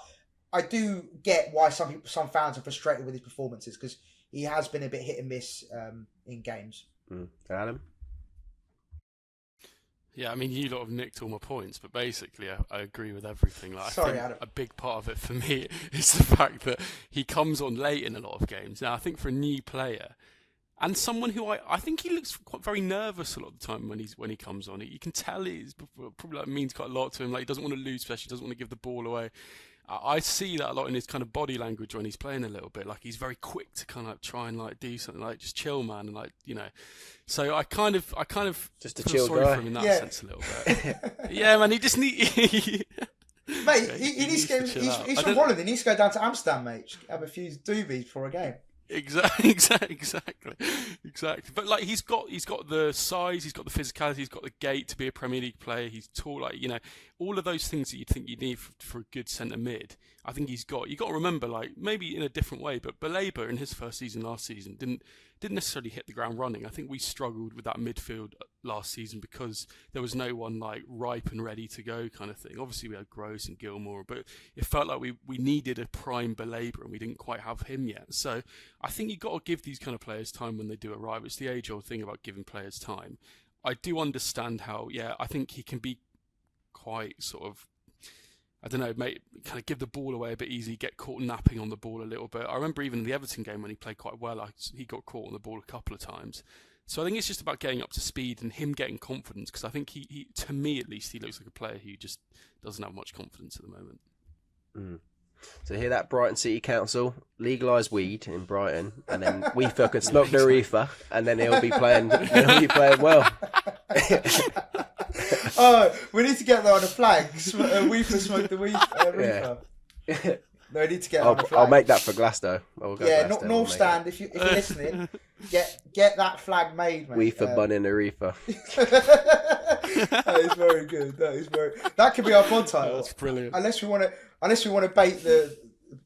I do get why some fans are frustrated with his performances, because he has been a bit hit and miss in games. Adam? Yeah, I mean, you lot have nicked all my points, but basically I agree with everything. Like, Sorry, I think Adam. A big part of it for me is the fact that he comes on late in a lot of games. Now, I think for a new player, and someone who I think he looks very nervous a lot of the time when he comes on. You can tell he's probably like means quite a lot to him. Like, he doesn't want to lose possession, doesn't want to give the ball away. I see that a lot in his kind of body language when he's playing a little bit. Like, he's very quick to kind of try and like do something, like just chill, man, and like, you know. So I kind of just a feel chill sorry guy for him in that sense a little bit. Yeah, man, he just need. Mate, he needs to go. He's from Holland. He needs to go down to Amsterdam, mate. Have a few doobies before a game. Exactly. But like, he's got the size, he's got the physicality, he's got the gait to be a Premier League player. He's tall, like, you know, all of those things that you'd think you need for a good centre mid. I think he's got. You got to remember, like, maybe in a different way, but Baleba in his first season last season didn't necessarily hit the ground running. I think we struggled with that midfield last season because there was no one like ripe and ready to go kind of thing. Obviously we had Gross and Gilmore, but it felt like we needed a prime Baleba and we didn't quite have him yet. So I think you've got to give these kind of players time when they do arrive. It's the age-old thing about giving players time. I do understand how, I think he can be quite sort of, I don't know, mate, kind of give the ball away a bit easy, get caught napping on the ball a little bit. I remember even in the Everton game when he played quite well, he got caught on the ball a couple of times. So I think it's just about getting up to speed and him getting confidence, because I think he, to me at least, he looks like a player who just doesn't have much confidence at the moment. So hear that, Brighton City Council, legalise weed in Brighton, and then we can smoke the reefer, and then he'll be playing well. Oh, we need to get that on a flag. We for smoke the reefer. No, I need to get on the flag. I'll make that for Glasgow. Yeah, North Stand. If you're listening, get that flag made, mate. We for Bun in Arefa. That is very good. That could be our pod title. That's brilliant. Unless we want to bait the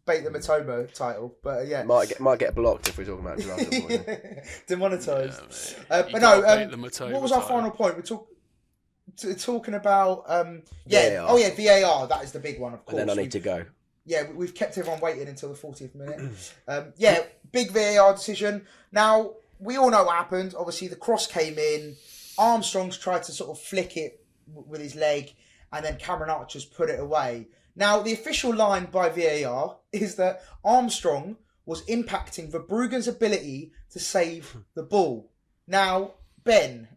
Mitoma title, but yeah, might get blocked if we're talking about drugs. Demonetised. Yeah, but no, what was our final point? We're talking about VAR. Oh yeah, VAR. That is the big one, of course. And then I need to go. Yeah, we've kept everyone waiting until the 40th minute. Big VAR decision. Now, we all know what happened. Obviously, the cross came in. Armstrong's tried to sort of flick it with his leg, and then Cameron Archer's put it away. Now, the official line by VAR is that Armstrong was impacting Verbruggen's ability to save the ball. Now, Ben,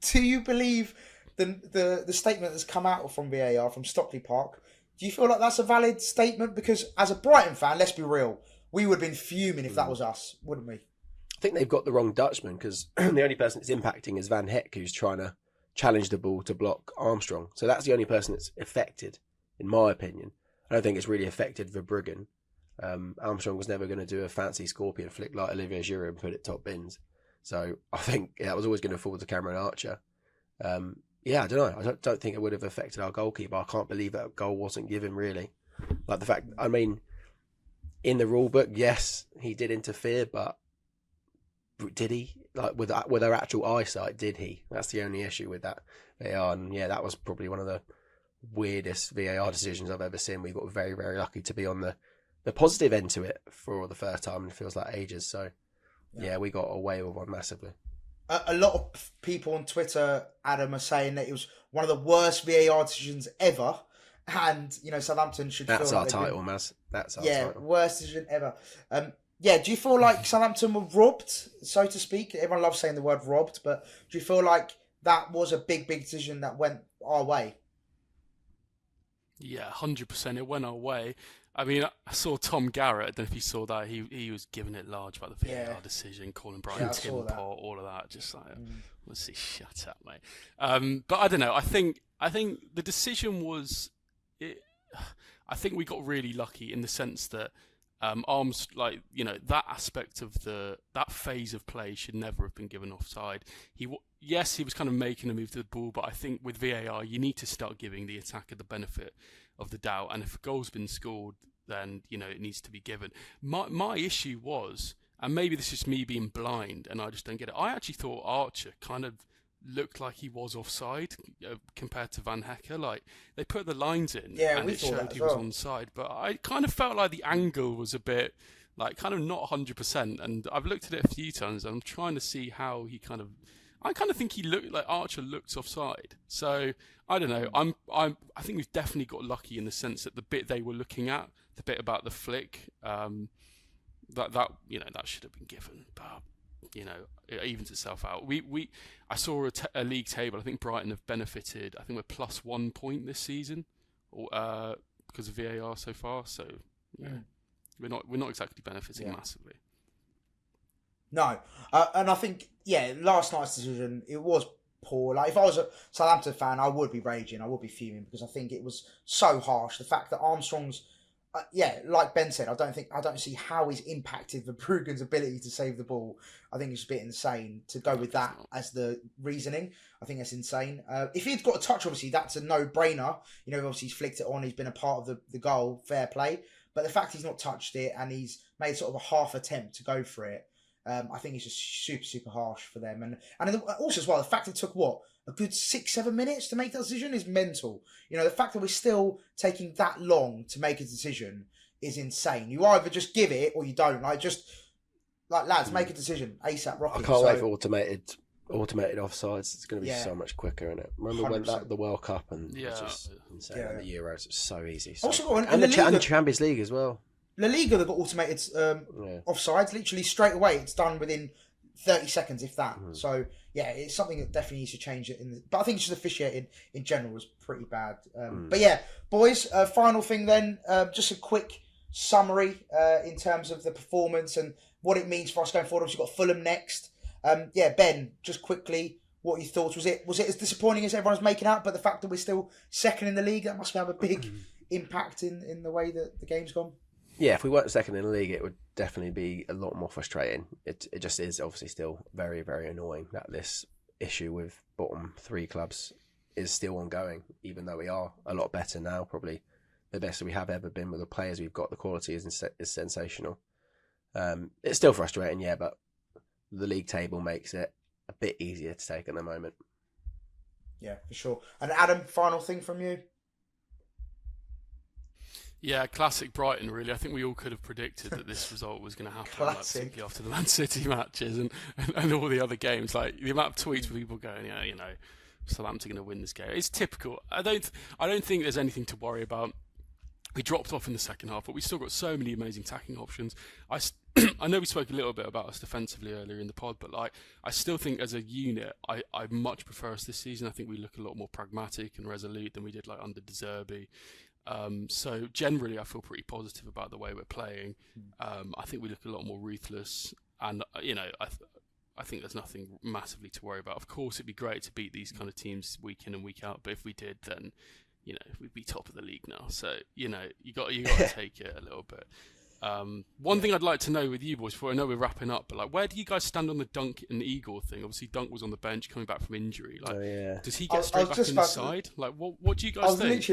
do you believe the statement that's come out from VAR, from Stockley Park? Do you feel like that's a valid statement? Because as a Brighton fan, let's be real, we would have been fuming if that was us, wouldn't we? I think they've got the wrong Dutchman, because the only person it's impacting is Van Heck, who's trying to challenge the ball to block Armstrong. So that's the only person that's affected, in my opinion. I don't think it's really affected Verbruggen. Armstrong was never going to do a fancy scorpion flick like Olivier Giroud and put it top bins. So I think that was always going to fall to Cameron Archer. I don't know. I don't think it would have affected our goalkeeper. I can't believe that goal wasn't given, really. Like the fact, I mean, in the rule book, yes, he did interfere, but did he? Like with our actual eyesight, did he? That's the only issue with that VAR. And yeah, that was probably one of the weirdest VAR decisions I've ever seen. We got very, very lucky to be on the positive end to it for the first time, and it feels like ages. So yeah, we got away with one massively. A lot of people on Twitter, Adam, are saying that it was one of the worst VAR decisions ever, and Southampton should. That's feel our like title, Maz. That's our title. Worst decision ever. Do you feel like Southampton were robbed, so to speak? Everyone loves saying the word robbed, but do you feel like that was a big decision that went our way? Yeah, 100%. It went our way. I mean, I saw Tom Garrett. I don't know if you saw that. He was giving it large about the VAR decision, calling Brighton tin pot, all of that. Just like, let's see, shut up, mate. But I don't know. I think the decision was. I think we got really lucky in the sense that Arms, that aspect of that phase of play should never have been given offside. He was kind of making a move to the ball, but I think with VAR you need to start giving the attacker the benefit of the doubt, and if a goal's been scored, then it needs to be given. My issue was, and maybe this is me being blind and I just don't get it, I actually thought Archer kind of looked like he was offside compared to Van Hecker. Like, they put the lines in and it showed he was onside, but I kind of felt like the angle was a bit kind of not 100%, and I've looked at it a few times and I'm trying to see how I kind of think he looked like Archer looks offside. So I don't know. I think we've definitely got lucky in the sense that the bit they were looking at, the bit about the flick, that should have been given, but it evens itself out. I saw a league table. I think Brighton have benefited. I think we're plus 1 point this season, because of VAR so far. So we're not exactly benefiting massively. No, and I think last night's decision, it was poor. Like, if I was a Southampton fan, I would be raging. I would be fuming, because I think it was so harsh. The fact that Armstrong's like Ben said, I don't see how he's impacted Verbruggen's ability to save the ball. I think it's a bit insane to go with that as the reasoning. I think that's insane. If he'd got a touch, obviously, that's a no-brainer. Obviously he's flicked it on, he's been a part of the goal, fair play. But the fact he's not touched it and he's made sort of a half attempt to go for it, I think it's just super, super harsh for them. And also as well, the fact it took, a good 6-7 minutes to make that decision is mental. The fact that we're still taking that long to make a decision is insane. You either just give it or you don't. Lads, make a decision ASAP. Rocky. I can't wait for automated offsides. It's going to be so much quicker, isn't it? Remember 100%. When the World Cup and it's just insane. And the Euros, it's so easy. And the Champions League as well. La Liga, they've got automated offsides. Literally straight away, it's done within 30 seconds, if that. So it's something that definitely needs to change it. But I think it's just officiating in general was pretty bad. But yeah, boys, final thing then, just a quick summary in terms of the performance and what it means for us going forward. We've got Fulham next. Ben, just quickly, what are your thoughts? Was it as disappointing as everyone's making out? But the fact that we're still second in the league, that must have a big impact in the way that the game's gone. Yeah, if we weren't second in the league, it would definitely be a lot more frustrating. It just is obviously still very, very annoying that this issue with bottom 3 clubs is still ongoing, even though we are a lot better now, probably the best we have ever been with the players we've got. The quality is sensational. It's still frustrating, yeah, but the league table makes it a bit easier to take at the moment. Yeah, for sure. And Adam, final thing from you? Yeah, classic Brighton, really. I think we all could have predicted that this result was going to happen, like, particularly after the Man City matches and all the other games. Like, the amount of tweets with people going, yeah, you know, Southampton are going to win this game. It's typical. I don't think there's anything to worry about. We dropped off in the second half, but we still got so many amazing attacking options. I know we spoke a little bit about us defensively earlier in the pod, but like I still think as a unit, I much prefer us this season. I think we look a lot more pragmatic and resolute than we did like under De Zerbi. So generally, I feel pretty positive about the way we're playing. I think we look a lot more ruthless, and you know, I think there's nothing massively to worry about. Of course, it'd be great to beat these kind of teams week in and week out, but if we did, then you know we'd be top of the league now. So you know, you got to take it a little bit. One thing I'd like to know with you boys, before I know we're wrapping up, but like, where do you guys stand on the Dunk and Igor thing? Obviously, Dunk was on the bench coming back from injury. Like, does he get straight back in the side? Like, what do you guys think?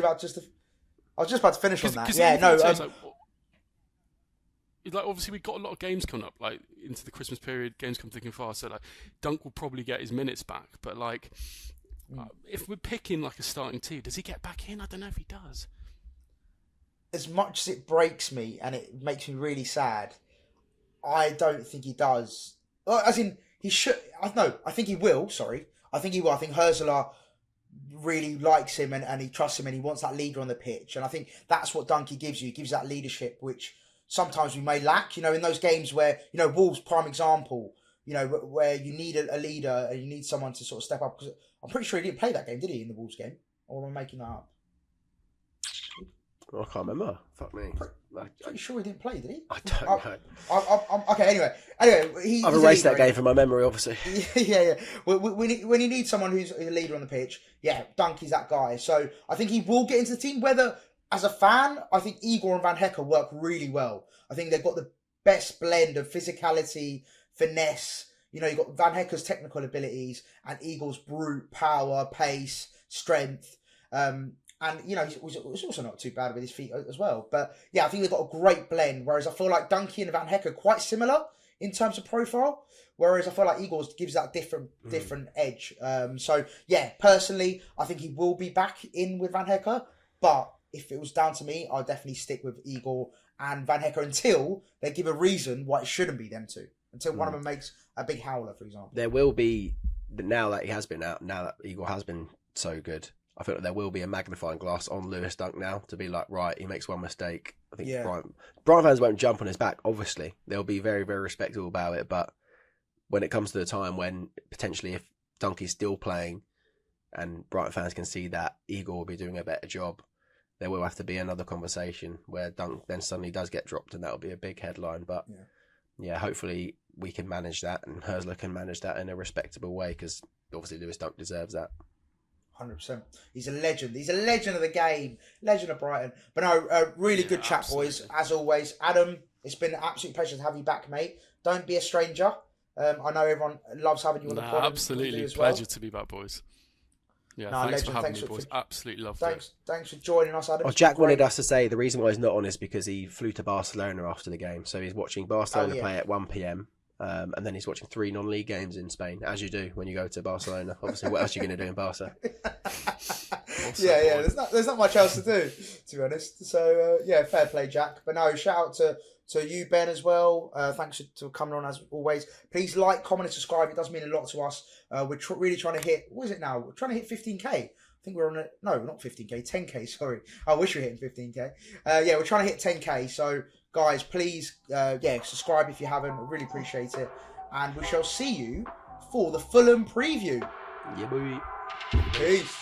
I was just about to finish on that. Like obviously we've got a lot of games coming up, like into the Christmas period. Games come thick and fast, so like Dunk will probably get his minutes back. But like, if we're picking like a starting team, does he get back in? I don't know if he does. As much as it breaks me and it makes me really sad, I don't think he does. Well, as in, he should. I think he will. Sorry, I think he will. I think Hurzeler really likes him and he trusts him and he wants that leader on the pitch. And I think that's what Dunkey gives you. He gives that leadership, which sometimes we may lack. You know, in those games where, you know, Wolves, prime example, you know, where you need a leader and you need someone to sort of step up. Because I'm pretty sure he didn't play that game, did he, in the Wolves game? Or am I making that up? I can't remember. Fuck me. Pretty sure he didn't play, did he? I don't know. Okay, anyway, he's I've erased that game from my memory, obviously. Yeah. When you need someone who's a leader on the pitch, yeah, Dunkey's that guy. So I think he will get into the team. Whether, as a fan, I think Igor and Van Hecker work really well. I think they've got the best blend of physicality, finesse. You know, you've got Van Hecker's technical abilities and Igor's brute power, pace, strength. And, you know, he's also not too bad with his feet as well. But, yeah, I think they've got a great blend. Whereas I feel like Dunkey and Van Hecker are quite similar in terms of profile. Whereas I feel like Igor gives that different edge. So, yeah, personally, I think he will be back in with Van Hecker. But if it was down to me, I'd definitely stick with Igor and Van Hecker until they give a reason why it shouldn't be them two. Until one of them makes a big howler, for example. There will be, now that he has been out, now that Igor has been so good, I feel like there will be a magnifying glass on Lewis Dunk now to be like, right, he makes one mistake. I think Brighton fans won't jump on his back, obviously. They'll be very, very respectful about it. But when it comes to the time when potentially if Dunkey's still playing and Brighton fans can see that Igor will be doing a better job, there will have to be another conversation where Dunk then suddenly does get dropped and that'll be a big headline. But yeah, hopefully we can manage that and Hurzeler can manage that in a respectable way because obviously Lewis Dunk deserves that. 100%. He's a legend. He's a legend of the game. Legend of Brighton. But no, really good chat, absolutely. Boys. As always. Adam, it's been an absolute pleasure to have you back, mate. Don't be a stranger. I know everyone loves having you on the pod. Absolutely. Pleasure to be back, boys. Yeah, thanks for having me, boys. Absolutely loved it. Thanks for joining us, Adam. Oh, Jack wanted us to say the reason why he's not on is because he flew to Barcelona after the game. So he's watching Barcelona play at 1 p.m. And then he's watching 3 non-league games in Spain, as you do when you go to Barcelona. Obviously, what else are you going to do in Barca? Yeah. There's not much else to do, to be honest. So fair play, Jack. But no, shout out to you, Ben, as well. Thanks for coming on as always. Please like, comment, and subscribe. It does mean a lot to us. We're really trying to hit. What is it now? We're trying to hit 15k. I think we're on it. No, not 15k. 10k. Sorry. I wish we were hitting 15k. We're trying to hit 10k. So. Guys, please, subscribe if you haven't. I really appreciate it. And we shall see you for the Fulham preview. Yeah, boy. Peace.